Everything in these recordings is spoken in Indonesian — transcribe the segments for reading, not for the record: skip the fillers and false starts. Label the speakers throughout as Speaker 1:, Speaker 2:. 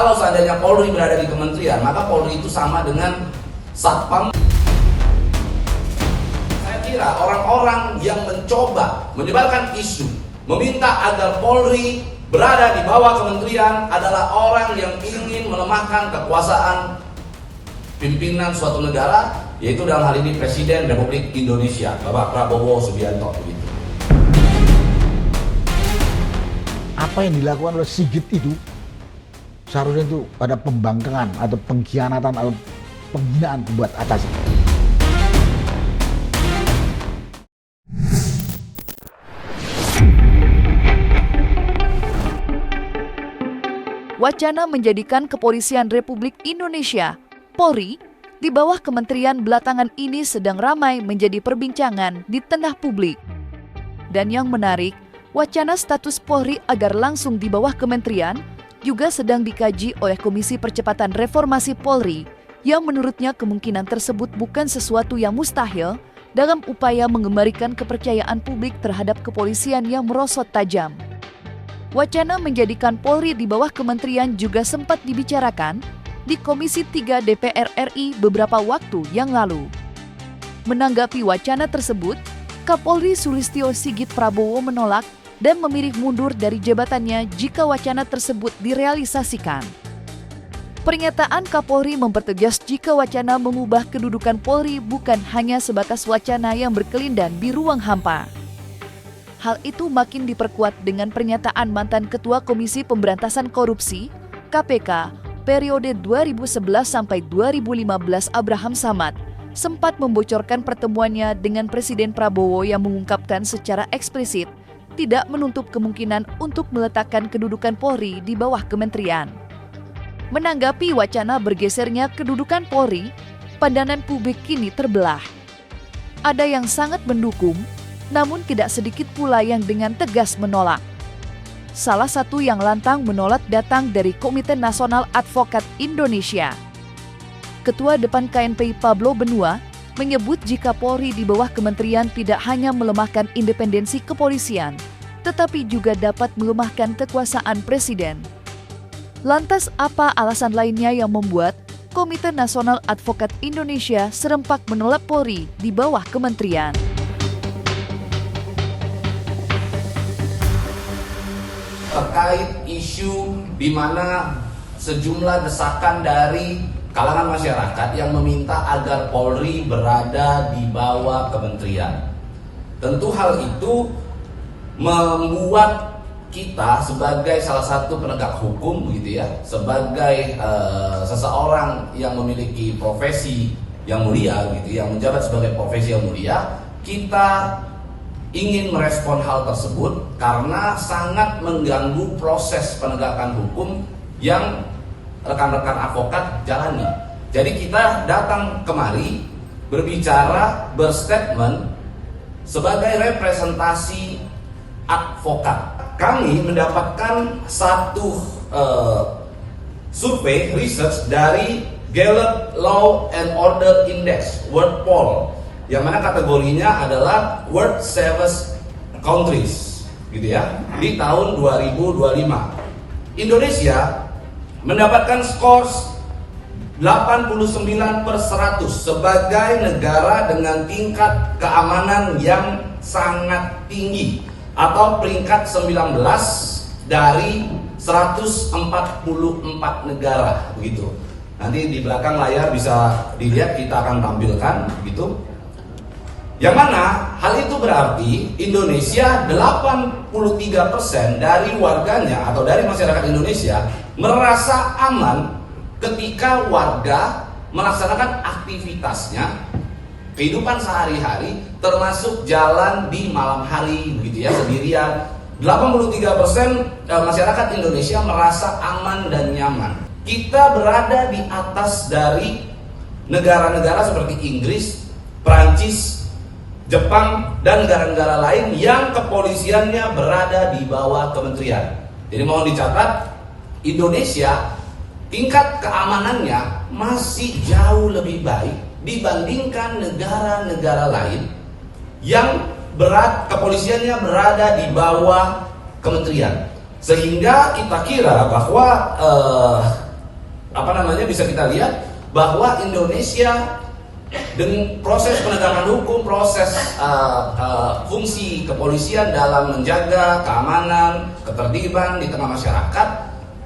Speaker 1: Kalau seandainya Polri berada di kementerian, maka Polri itu sama dengan Satpam. Saya kira orang-orang yang mencoba menyebarkan isu, meminta agar Polri berada di bawah kementerian adalah orang yang ingin melemahkan kekuasaan pimpinan suatu negara, yaitu dalam hal ini Presiden Republik Indonesia, Bapak Prabowo Subianto. Begitu.
Speaker 2: Apa yang dilakukan oleh Sigit itu seharusnya itu ada pembangkangan atau pengkhianatan atau penghinaan buat atasan.
Speaker 3: Wacana menjadikan Kepolisian Republik Indonesia, Polri, di bawah kementerian belakangan ini sedang ramai menjadi perbincangan di tengah publik. Dan yang menarik, wacana status Polri agar langsung di bawah kementerian juga sedang dikaji oleh Komisi Percepatan Reformasi Polri yang menurutnya kemungkinan tersebut bukan sesuatu yang mustahil dalam upaya mengembalikan kepercayaan publik terhadap kepolisian yang merosot tajam. Wacana menjadikan Polri di bawah kementerian juga sempat dibicarakan di Komisi 3 DPR RI beberapa waktu yang lalu. Menanggapi wacana tersebut, Kapolri Sulistyo Sigit Prabowo menolak dan memilih mundur dari jabatannya jika wacana tersebut direalisasikan. Pernyataan Kapolri mempertegas jika wacana mengubah kedudukan Polri bukan hanya sebatas wacana yang berkelindan di ruang hampa. Hal itu makin diperkuat dengan pernyataan mantan Ketua Komisi Pemberantasan Korupsi (KPK) periode 2011 sampai 2015 Abraham Samad sempat membocorkan pertemuannya dengan Presiden Prabowo yang mengungkapkan secara eksplisit tidak menutup kemungkinan untuk meletakkan kedudukan Polri di bawah kementerian. Menanggapi wacana bergesernya kedudukan Polri, pandangan publik kini terbelah. Ada yang sangat mendukung, namun tidak sedikit pula yang dengan tegas menolak. Salah satu yang lantang menolak datang dari Komite Nasional Advokat Indonesia. Ketua Depan KNPI Pablo Benua menyebut jika Polri di bawah kementerian tidak hanya melemahkan independensi kepolisian, tetapi juga dapat melemahkan kekuasaan presiden. Lantas apa alasan lainnya yang membuat Komite Nasional Advokat Indonesia serempak menolak Polri di bawah kementerian?
Speaker 1: Terkait isu di mana sejumlah desakan dari kalangan masyarakat yang meminta agar Polri berada di bawah kementerian. Tentu hal itu membuat kita sebagai salah satu penegak hukum begitu ya, sebagai seseorang yang memiliki profesi yang mulia gitu, yang menjabat sebagai profesi yang mulia, kita ingin merespon hal tersebut karena sangat mengganggu proses penegakan hukum yang rekan-rekan advokat jalani. Jadi kita datang kemari berbicara, berstatement sebagai representasi advokat. Kami mendapatkan satu survei research dari Gallup Law and Order Index World Poll, yang mana kategorinya adalah World Service Countries gitu ya, di tahun 2025. Indonesia mendapatkan skor 89/100 sebagai negara dengan tingkat keamanan yang sangat tinggi, atau peringkat 19 dari 144 negara begitu. Nanti di belakang layar bisa dilihat, kita akan tampilkan gitu. Yang mana hal itu berarti Indonesia 83% dari warganya atau dari masyarakat Indonesia merasa aman ketika warga melaksanakan aktivitasnya, kehidupan sehari-hari, termasuk jalan di malam hari begitu ya, sendirian. 83% masyarakat Indonesia merasa aman dan nyaman. Kita berada di atas dari negara-negara seperti Inggris, Prancis, Jepang, dan negara-negara lain yang kepolisiannya berada di bawah kementerian. Jadi mohon dicatat, Indonesia tingkat keamanannya masih jauh lebih baik dibandingkan negara-negara lain yang kepolisiannya berada di bawah kementerian. Sehingga kita kira bahwa bisa kita lihat bahwa Indonesia dengan proses penegakan hukum, proses fungsi kepolisian dalam menjaga keamanan, ketertiban di tengah masyarakat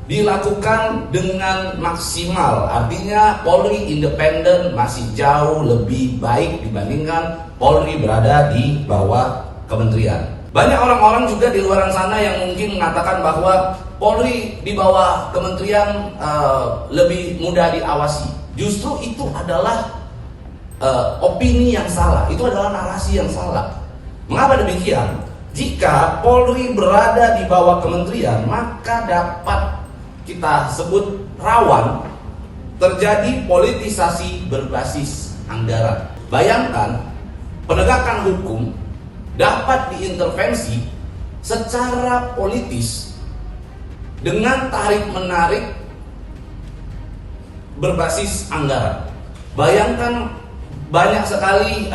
Speaker 1: dilakukan dengan maksimal. Artinya Polri independen masih jauh lebih baik dibandingkan Polri berada di bawah kementerian. Banyak orang-orang juga di luar sana yang mungkin mengatakan bahwa Polri di bawah kementerian lebih mudah diawasi. Justru itu adalah opini yang salah, itu adalah narasi yang salah. Mengapa demikian? Jika Polri berada di bawah kementerian, maka dapat kita sebut rawan terjadi politisasi berbasis anggaran. Bayangkan, penegakan hukum dapat diintervensi secara politis dengan tarik-menarik berbasis anggaran. Bayangkan, banyak sekali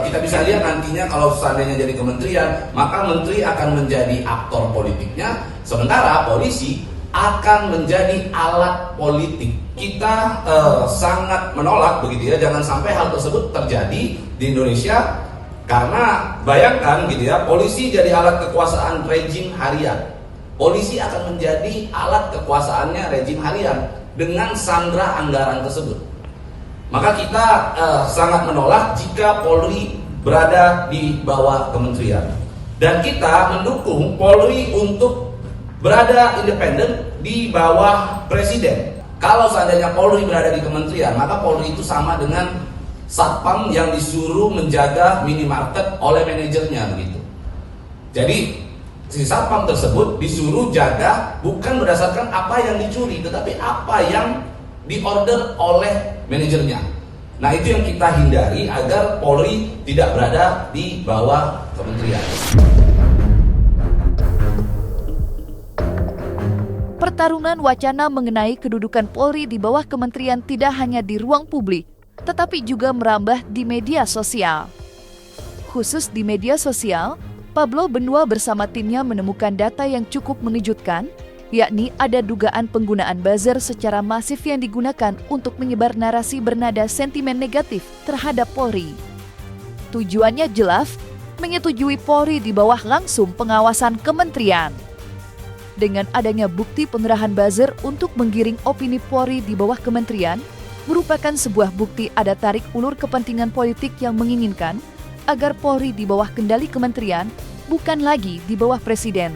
Speaker 1: kita bisa lihat nantinya kalau seandainya jadi kementerian, maka menteri akan menjadi aktor politiknya, sementara polisi akan menjadi alat politik. Kita sangat menolak begitu ya, jangan sampai hal tersebut terjadi di Indonesia, karena bayangkan gitu ya, polisi jadi alat kekuasaan rejim harian. Polisi akan menjadi alat kekuasaannya rejim harian dengan sandra anggaran tersebut. Maka kita sangat menolak jika Polri berada di bawah kementerian. Dan kita mendukung Polri untuk berada independen di bawah presiden. Kalau seandainya Polri berada di kementerian, maka Polri itu sama dengan satpam yang disuruh menjaga minimarket oleh manajernya begitu. Jadi si satpam tersebut disuruh jaga bukan berdasarkan apa yang dicuri, tetapi apa yang diorder oleh manajernya. Nah, itu yang kita hindari agar Polri tidak berada di bawah kementerian.
Speaker 3: Pertarungan wacana mengenai kedudukan Polri di bawah kementerian tidak hanya di ruang publik, tetapi juga merambah di media sosial. Khusus di media sosial, Pablo Benua bersama timnya menemukan data yang cukup mengejutkan, yakni ada dugaan penggunaan buzzer secara masif yang digunakan untuk menyebar narasi bernada sentimen negatif terhadap Polri. Tujuannya jelas, menyetujui Polri di bawah langsung pengawasan kementerian. Dengan adanya bukti pengerahan buzzer untuk menggiring opini Polri di bawah kementerian, merupakan sebuah bukti ada tarik ulur kepentingan politik yang menginginkan agar Polri di bawah kendali kementerian, bukan lagi di bawah presiden.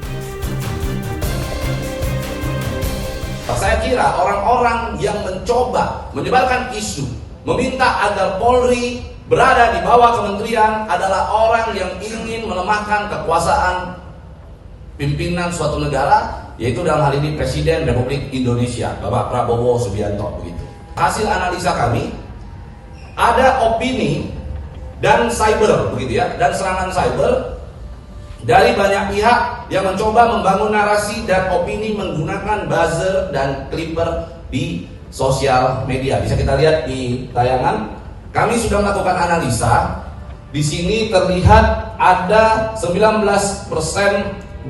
Speaker 1: Saya kira orang-orang yang mencoba menyebarkan isu, meminta agar Polri berada di bawah kementerian adalah orang yang ingin melemahkan kekuasaan pimpinan suatu negara, yaitu dalam hal ini Presiden Republik Indonesia, Bapak Prabowo Subianto begitu. Hasil analisa kami, ada opini dan cyber begitu ya, dan serangan cyber dari banyak pihak yang mencoba membangun narasi dan opini menggunakan buzzer dan clipper di sosial media. Bisa kita lihat di tayangan. Kami sudah melakukan analisa. Di sini terlihat ada 19%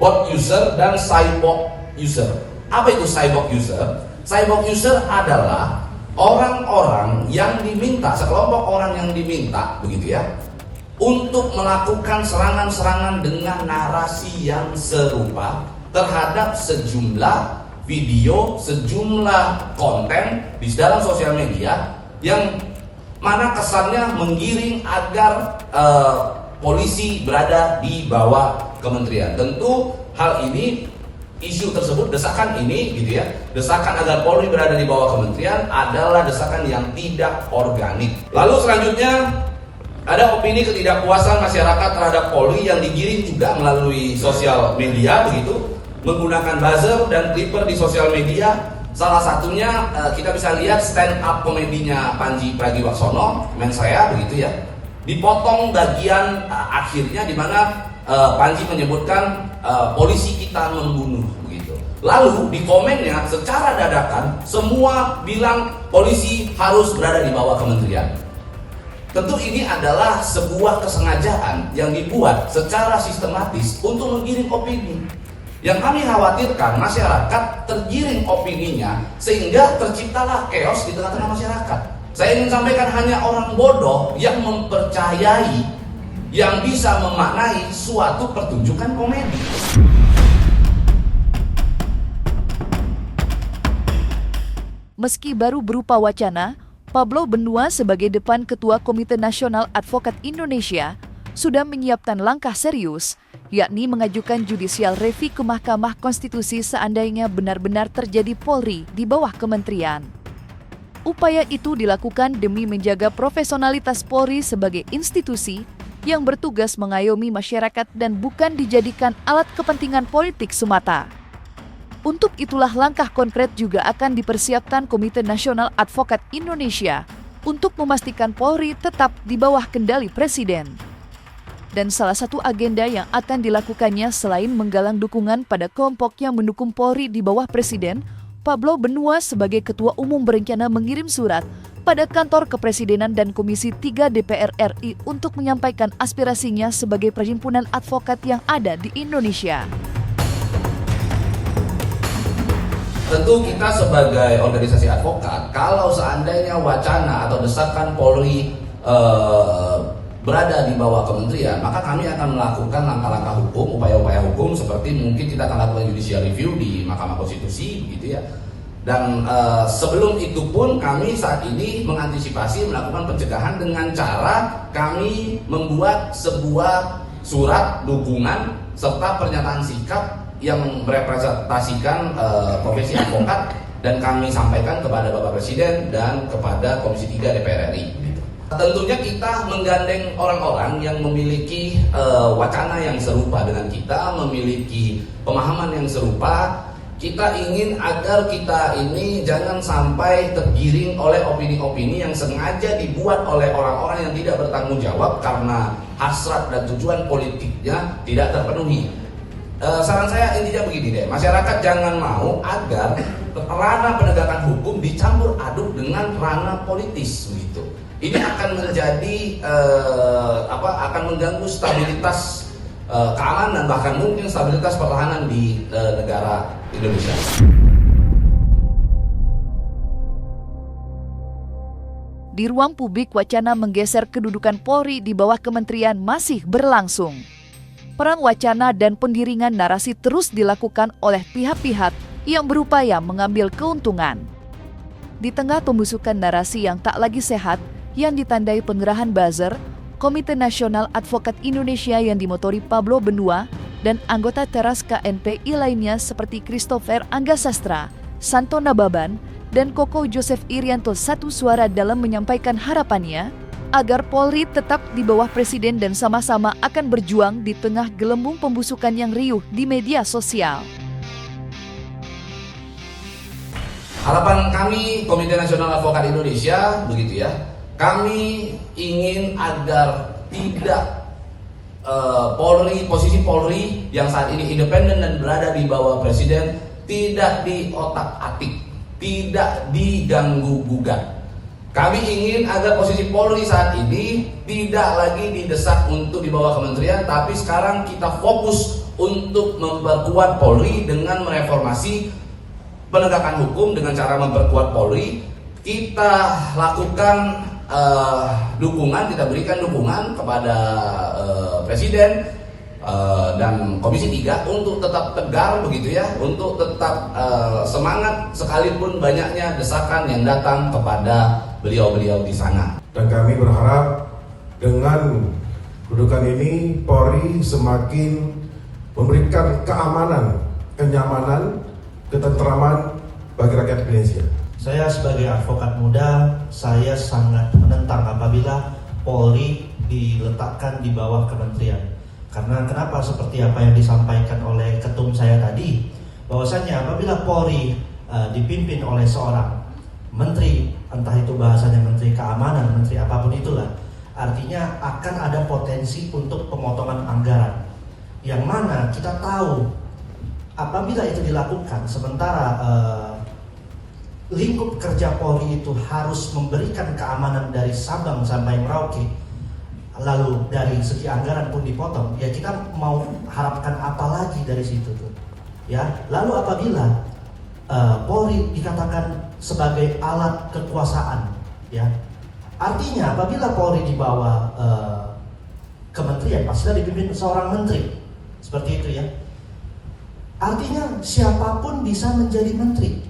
Speaker 1: bot user dan cyborg user. Apa itu cyborg user? Cyborg user adalah orang-orang yang diminta, sekelompok orang yang diminta begitu ya, untuk melakukan serangan-serangan dengan narasi yang serupa terhadap sejumlah video, sejumlah konten di dalam sosial media yang mana kesannya menggiring agar polisi berada di bawah kementerian. Tentu hal ini, isu tersebut, desakan ini gitu ya, desakan agar Polri berada di bawah kementerian adalah desakan yang tidak organik. Lalu selanjutnya ada opini ketidakpuasan masyarakat terhadap Polri yang digiring juga melalui sosial media begitu, menggunakan buzzer dan clipper di sosial media. Salah satunya kita bisa lihat stand up komedinya Panji Pragiwaksono, teman saya begitu ya. Dipotong bagian akhirnya di mana Panji menyebutkan polisi kita membunuh begitu. Lalu di komennya secara dadakan semua bilang polisi harus berada di bawah kementerian. Tentu ini adalah sebuah kesengajaan yang dibuat secara sistematis untuk menggiring opini. Yang kami khawatirkan masyarakat tergiring opininya sehingga terciptalah chaos di tengah-tengah masyarakat. Saya ingin sampaikan hanya orang bodoh yang mempercayai, yang bisa memaknai suatu pertunjukan komedi.
Speaker 3: Meski baru berupa wacana, Pablo Benua sebagai depan Ketua Komite Nasional Advokat Indonesia sudah menyiapkan langkah serius, yakni mengajukan judicial review ke Mahkamah Konstitusi seandainya benar-benar terjadi Polri di bawah kementerian. Upaya itu dilakukan demi menjaga profesionalitas Polri sebagai institusi yang bertugas mengayomi masyarakat dan bukan dijadikan alat kepentingan politik semata. Untuk itulah langkah konkret juga akan dipersiapkan Komite Nasional Advokat Indonesia untuk memastikan Polri tetap di bawah kendali Presiden. Dan salah satu agenda yang akan dilakukannya selain menggalang dukungan pada kelompok yang mendukung Polri di bawah Presiden, Pablo Benua sebagai Ketua Umum berencana mengirim surat pada kantor Kepresidenan dan Komisi 3 DPR RI untuk menyampaikan aspirasinya sebagai perhimpunan advokat yang ada di Indonesia.
Speaker 1: Tentu kita sebagai organisasi advokat, kalau seandainya wacana atau desakan Polri berada di bawah kementerian, maka kami akan melakukan langkah-langkah hukum, upaya-upaya hukum seperti mungkin kita akan lakukan judicial review di Mahkamah Konstitusi, begitu ya. Dan sebelum itu pun kami saat ini mengantisipasi melakukan pencegahan dengan cara kami membuat sebuah surat dukungan serta pernyataan sikap yang merepresentasikan profesi advokat dan kami sampaikan kepada Bapak Presiden dan kepada Komisi 3 DPR RI. Tentunya kita menggandeng orang-orang yang memiliki wacana yang serupa dengan kita, memiliki pemahaman yang serupa. Kita ingin agar kita ini jangan sampai tergiring oleh opini-opini yang sengaja dibuat oleh orang-orang yang tidak bertanggung jawab karena hasrat dan tujuan politiknya tidak terpenuhi. Saran saya intinya begini deh, masyarakat jangan mau agar ranah penegakan hukum dicampur aduk dengan ranah politis begitu. Ini akan menjadi akan mengganggu stabilitas keamanan, bahkan mungkin stabilitas pertahanan di negara Indonesia.
Speaker 3: Di ruang publik, wacana menggeser kedudukan Polri di bawah kementerian masih berlangsung. Perang wacana dan penggiringan narasi terus dilakukan oleh pihak-pihak yang berupaya mengambil keuntungan. Di tengah pembusukan narasi yang tak lagi sehat, yang ditandai pengerahan buzzer, Komite Nasional Advokat Indonesia yang dimotori Pablo Benua dan anggota teras KNPI lainnya seperti Christopher Anggasastra, Santo Nababan, dan Koko Joseph Irianto satu suara dalam menyampaikan harapannya agar Polri tetap di bawah Presiden dan sama-sama akan berjuang di tengah gelembung pembusukan yang riuh di media sosial.
Speaker 1: Harapan kami Komite Nasional Advokat Indonesia begitu ya. Kami ingin agar tidak posisi Polri yang saat ini independen dan berada di bawah Presiden tidak diotak-atik, tidak diganggu-gugat. Kami ingin agar posisi Polri saat ini tidak lagi didesak untuk di bawah kementerian, tapi sekarang kita fokus untuk memperkuat Polri dengan mereformasi penegakan hukum dengan cara memperkuat Polri. Kita lakukan dukungan, kita berikan dukungan kepada Presiden dan Komisi 3 untuk tetap tegar begitu ya, untuk tetap semangat sekalipun banyaknya desakan yang datang kepada beliau-beliau di sana.
Speaker 4: Dan kami berharap dengan kedudukan ini Polri semakin memberikan keamanan, kenyamanan, ketentraman bagi rakyat Indonesia.
Speaker 5: Saya sebagai advokat muda, saya sangat menentang apabila Polri diletakkan di bawah kementerian. Karena kenapa? Seperti apa yang disampaikan oleh ketum saya tadi, bahwasannya apabila Polri dipimpin oleh seorang menteri, entah itu bahasanya menteri keamanan, menteri apapun itulah, artinya akan ada potensi untuk pemotongan anggaran. Yang mana kita tahu apabila itu dilakukan, sementara lingkup kerja Polri itu harus memberikan keamanan dari Sabang sampai Merauke, lalu dari segi anggaran pun dipotong, ya kita mau harapkan apa lagi dari situ tuh? Ya, lalu apabila Polri dikatakan sebagai alat kekuasaan, ya, artinya apabila Polri di bawah kementerian pastilah dipimpin seorang menteri, seperti itu ya. Artinya siapapun bisa menjadi menteri.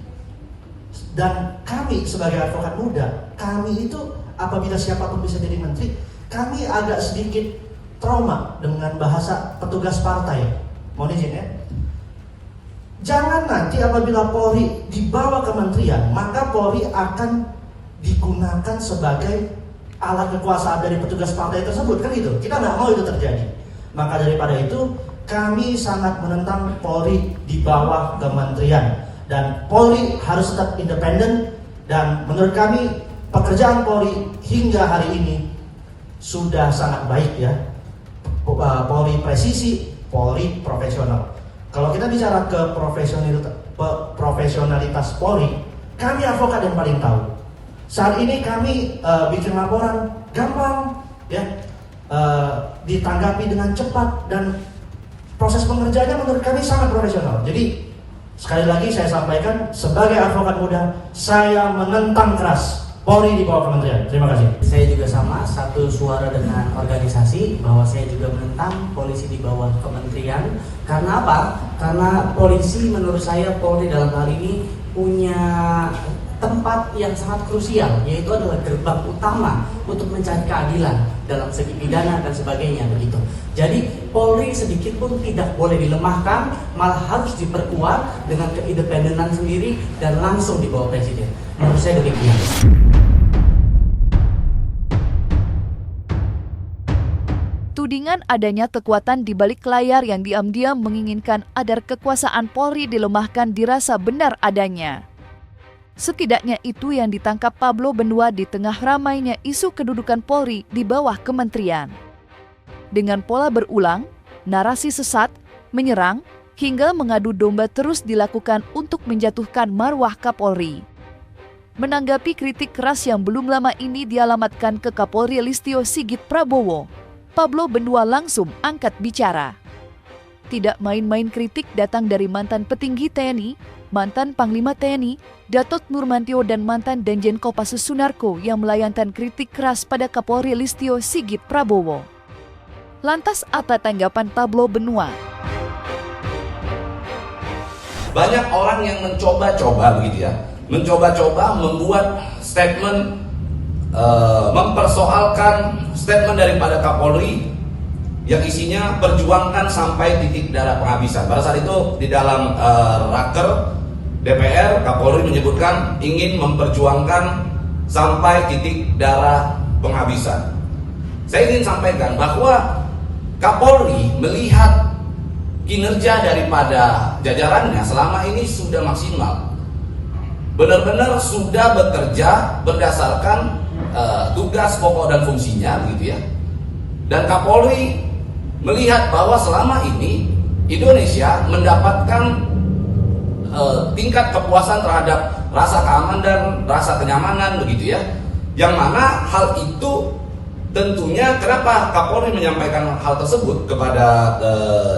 Speaker 5: Dan kami sebagai advokat muda, kami itu apabila siapapun bisa jadi menteri, kami agak sedikit trauma dengan bahasa petugas partai. Mohon izin ya. Jangan nanti apabila Polri di bawah kementerian, maka Polri akan digunakan sebagai alat kekuasaan dari petugas partai tersebut, kan itu. Kita nggak mau itu terjadi. Maka daripada itu, kami sangat menentang Polri di bawah kementerian. Dan Polri harus tetap independen. Dan menurut kami, pekerjaan Polri hingga hari ini sudah sangat baik ya. Polri presisi, Polri profesional. Kalau kita bicara ke profesionalitas Polri, kami advokat yang paling tahu. Saat ini kami bikin laporan gampang, ya, ditanggapi dengan cepat dan proses pengerjaannya menurut kami sangat profesional. Jadi sekali lagi saya sampaikan sebagai advokat muda, saya menentang keras Polri di bawah kementerian. Terima kasih.
Speaker 6: Saya juga sama, satu suara dengan organisasi bahwa saya juga menentang polisi di bawah kementerian. Karena apa? Karena polisi menurut saya, Polri dalam hal ini punya tempat yang sangat krusial, yaitu adalah gerbang utama untuk mencari keadilan dalam segi pidana dan sebagainya begitu. Jadi Polri sedikit pun tidak boleh dilemahkan, malah harus diperkuat dengan keindependenan sendiri dan langsung di bawah presiden. Menurut saya demikian.
Speaker 3: Tudingan adanya kekuatan di balik layar yang diam-diam menginginkan agar kekuasaan Polri dilemahkan dirasa benar adanya. Setidaknya itu yang ditangkap Pablo Benua di tengah ramainya isu kedudukan Polri di bawah kementerian. Dengan pola berulang, narasi sesat, menyerang, hingga mengadu domba terus dilakukan untuk menjatuhkan marwah Kapolri. Menanggapi kritik keras yang belum lama ini dialamatkan ke Kapolri Listio Sigit Prabowo, Pablo Benua langsung angkat bicara. Tidak main-main kritik datang dari mantan petinggi TNI, mantan Panglima TNI, Datot Nurmantio dan mantan Danjen Kopassus Sunarko yang melayangkan kritik keras pada Kapolri Listio Sigit Prabowo. Lantas apa tanggapan Pablo Benua?
Speaker 1: Banyak orang yang mencoba-coba begitu ya, mencoba-coba membuat statement, mempersoalkan statement daripada Kapolri yang isinya perjuangkan sampai titik darah penghabisan. Pada saat itu di dalam raker DPR, Kapolri menyebutkan ingin memperjuangkan sampai titik darah penghabisan. Saya ingin sampaikan bahwa Kapolri melihat kinerja daripada jajarannya selama ini sudah maksimal. Benar-benar sudah bekerja berdasarkan tugas pokok dan fungsinya begitu ya. Dan Kapolri melihat bahwa selama ini Indonesia mendapatkan tingkat kepuasan terhadap rasa keamanan dan rasa kenyamanan begitu ya. Yang mana hal itu tentunya kenapa Kapolri menyampaikan hal tersebut kepada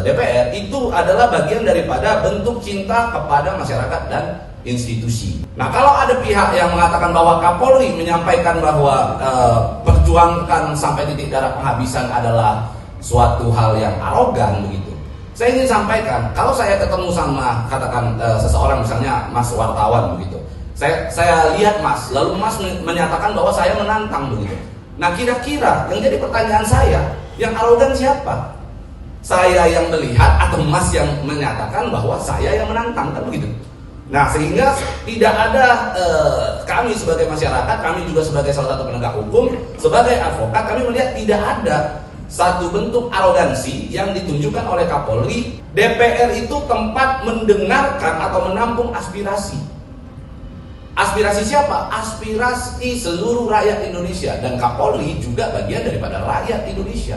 Speaker 1: DPR itu adalah bagian daripada bentuk cinta kepada masyarakat dan institusi. Nah, kalau ada pihak yang mengatakan bahwa Kapolri menyampaikan bahwa perjuangkan sampai titik darah penghabisan adalah suatu hal yang arogan begitu. Saya ingin sampaikan, kalau saya ketemu sama katakan seseorang misalnya Mas wartawan begitu. Saya lihat Mas, lalu Mas menyatakan bahwa saya menantang begitu. Nah, kira-kira yang jadi pertanyaan saya, yang arogan siapa? Saya yang melihat atau Mas yang menyatakan bahwa saya yang menantang kan begitu. Nah, sehingga tidak ada kami sebagai masyarakat, kami juga sebagai salah satu penegak hukum, sebagai advokat, kami melihat tidak ada satu bentuk arogansi yang ditunjukkan oleh Kapolri. DPR itu tempat mendengarkan atau menampung aspirasi. Aspirasi siapa? Aspirasi seluruh rakyat Indonesia, dan Kapolri juga bagian daripada rakyat Indonesia.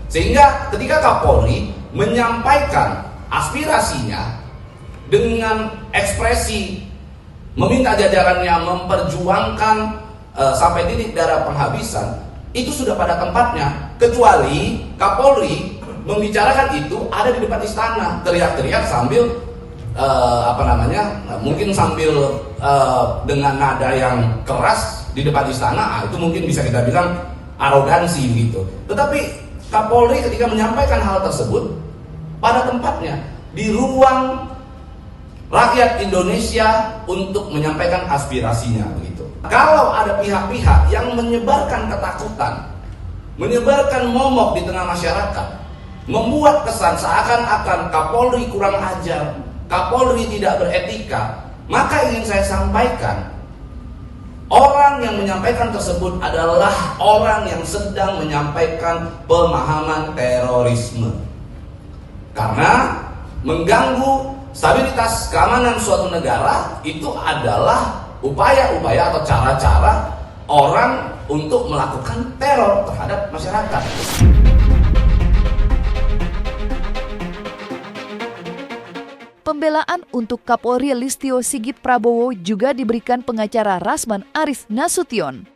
Speaker 1: Sehingga ketika Kapolri menyampaikan aspirasinya dengan ekspresi meminta jajarannya memperjuangkan sampai titik darah penghabisan, itu sudah pada tempatnya. Kecuali Kapolri membicarakan itu ada di depan istana, teriak-teriak sambil mungkin sambil dengan nada yang keras di depan istana, itu mungkin bisa kita bilang arogansi gitu. Tetapi Kapolri ketika menyampaikan hal tersebut pada tempatnya, di ruang rakyat Indonesia untuk menyampaikan aspirasinya begitu. Kalau ada pihak-pihak yang menyebarkan ketakutan, menyebarkan momok di tengah masyarakat, membuat kesan seakan-akan Kapolri kurang ajar, Kapolri tidak beretika, maka ingin saya sampaikan, orang yang menyampaikan tersebut adalah orang yang sedang menyampaikan pemahaman terorisme. Karena mengganggu stabilitas keamanan suatu negara itu adalah upaya-upaya atau cara-cara orang untuk melakukan teror terhadap masyarakat.
Speaker 3: Pembelaan untuk Kapolri Listio Sigit Prabowo juga diberikan pengacara Rasman Arif Nasution.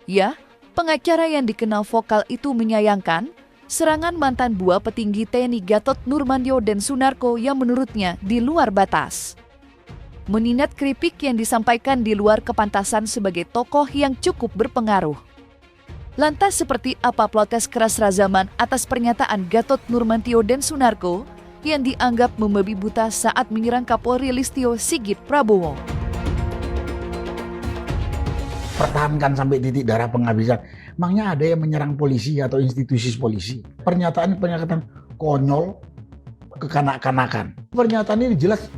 Speaker 3: Ya, pengacara yang dikenal vokal itu menyayangkan serangan mantan dua petinggi TNI Gatot Nurmantio dan Sunarko yang menurutnya di luar batas. Mengingat kritik yang disampaikan di luar kepantasan sebagai tokoh yang cukup berpengaruh. Lantas seperti apa protes keras Razaman atas pernyataan Gatot Nurmantio dan Sunarko yang dianggap membabi buta saat menyerang Kapolri Listio Sigit Prabowo?
Speaker 2: Pertahankan sampai titik darah penghabisan. Emangnya ada yang menyerang polisi atau institusi polisi? Pernyataan konyol, kekanak-kanakan. Pernyataan ini jelas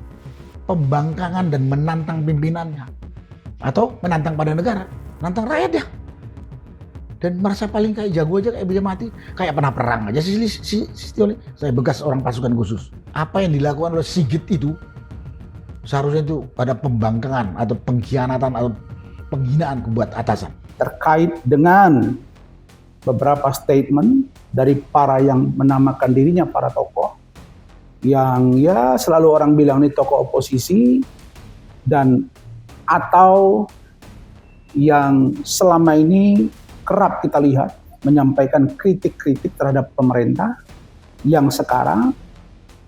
Speaker 2: pembangkangan dan menantang pimpinannya. Atau menantang pada negara, menantang rakyat ya. Dan merasa paling kayak jago aja, kayak bisa mati, kayak pernah perang aja si saya bekas orang pasukan khusus. Apa yang dilakukan oleh Sigit itu seharusnya itu ada pembangkangan atau pengkhianatan atau penghinaan buat atasan.
Speaker 7: Terkait dengan beberapa statement dari para yang menamakan dirinya para tokoh yang ya selalu orang bilang ini tokoh oposisi dan atau yang selama ini kerap kita lihat menyampaikan kritik-kritik terhadap pemerintah yang sekarang,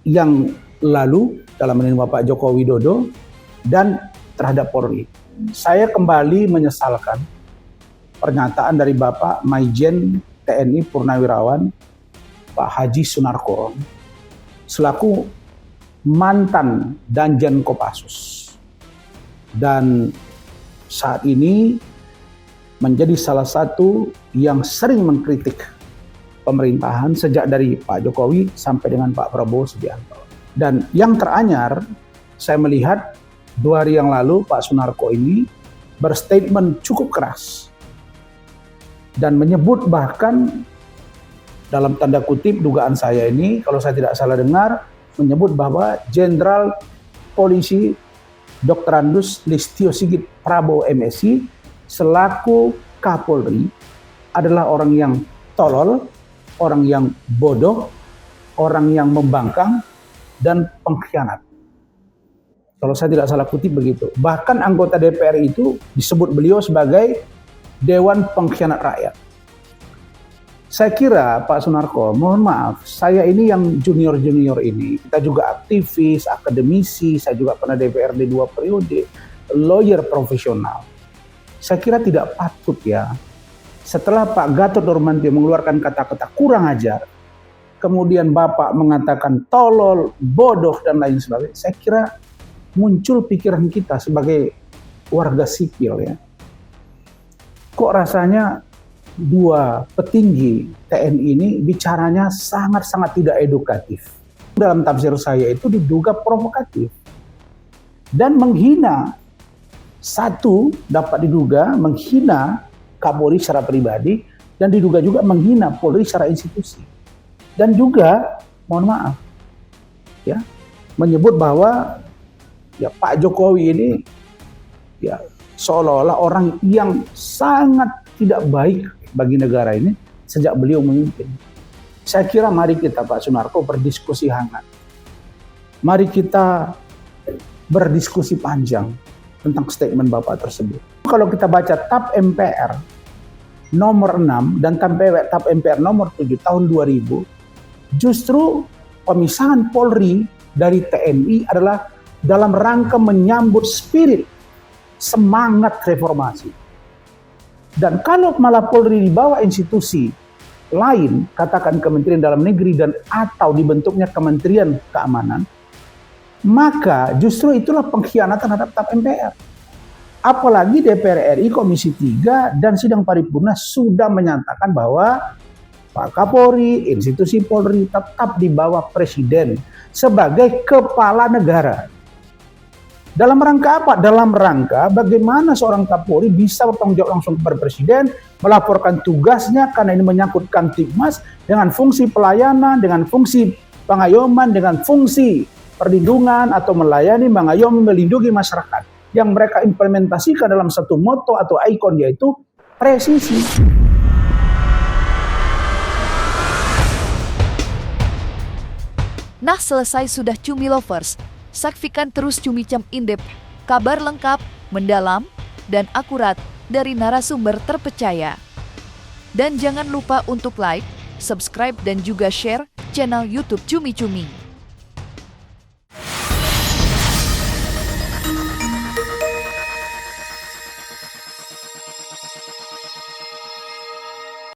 Speaker 7: yang lalu dalam menerima Pak Joko Widodo dan terhadap Polri. Saya kembali menyesalkan pernyataan dari Bapak Maijen TNI Purnawirawan Pak Haji Sunarko selaku mantan Danjen Kopassus dan saat ini menjadi salah satu yang sering mengkritik pemerintahan sejak dari Pak Jokowi sampai dengan Pak Prabowo Subianto. Dan yang teranyar, saya melihat 2 hari yang lalu Pak Sunarko ini berstatement cukup keras dan menyebut bahkan dalam tanda kutip dugaan saya ini, kalau saya tidak salah dengar, menyebut bahwa Jenderal Polisi Dr. Andes Listio Sigit Prabowo MSI selaku Kapolri adalah orang yang tolol, orang yang bodoh, orang yang membangkang, dan pengkhianat. Kalau saya tidak salah kutip begitu. Bahkan anggota DPR itu disebut beliau sebagai Dewan Pengkhianat Rakyat. Saya kira Pak Sunarko, mohon maaf, saya ini yang junior-junior ini, kita juga aktivis, akademisi, saya juga pernah DPRD 2 periode, lawyer profesional. Saya kira tidak patut ya, setelah Pak Gatot Nurmantio mengeluarkan kata-kata kurang ajar, kemudian Bapak mengatakan tolol, bodoh, dan lain sebagainya, saya kira muncul pikiran kita sebagai warga sipil ya. Kok rasanya 2 petinggi TNI ini bicaranya sangat-sangat tidak edukatif. Dalam tafsir saya itu diduga provokatif dan menghina. Satu, dapat diduga menghina Kapolri secara pribadi dan diduga juga menghina Polri secara institusi. Dan juga, mohon maaf, ya, menyebut bahwa ya Pak Jokowi ini ya seolah-olah orang yang sangat tidak baik bagi negara ini sejak beliau memimpin. Saya kira mari kita Pak Sunarko berdiskusi hangat. Mari kita berdiskusi panjang tentang statement Bapak tersebut. Kalau kita baca TAP MPR nomor 6 dan TAP MPR nomor 7 tahun 2000, justru pemisahan Polri dari TNI adalah dalam rangka menyambut spirit semangat reformasi. Dan kalau malah Polri di bawah institusi lain, katakan Kementerian Dalam Negeri dan atau dibentuknya Kementerian Keamanan, maka justru itulah pengkhianatan terhadap MPR. Apalagi DPR RI Komisi 3 dan sidang paripurna sudah menyatakan bahwa Pak Kapolri, institusi Polri tetap di bawah Presiden sebagai kepala negara. Dalam rangka apa? Dalam rangka bagaimana seorang Kapolri bisa bertanggung jawab langsung kepada Presiden, melaporkan tugasnya karena ini menyangkut Kamtibmas dengan fungsi pelayanan, dengan fungsi pengayoman, dengan fungsi perlindungan atau melayani, mengayomi, melindungi masyarakat yang mereka implementasikan dalam satu moto atau ikon, yaitu presisi.
Speaker 3: Nah, selesai sudah Cumi Lovers. Saksikan terus Cumi Cam Indep, kabar lengkap, mendalam, dan akurat dari narasumber terpercaya. Dan jangan lupa untuk like, subscribe, dan juga share channel YouTube Cumi Cumi.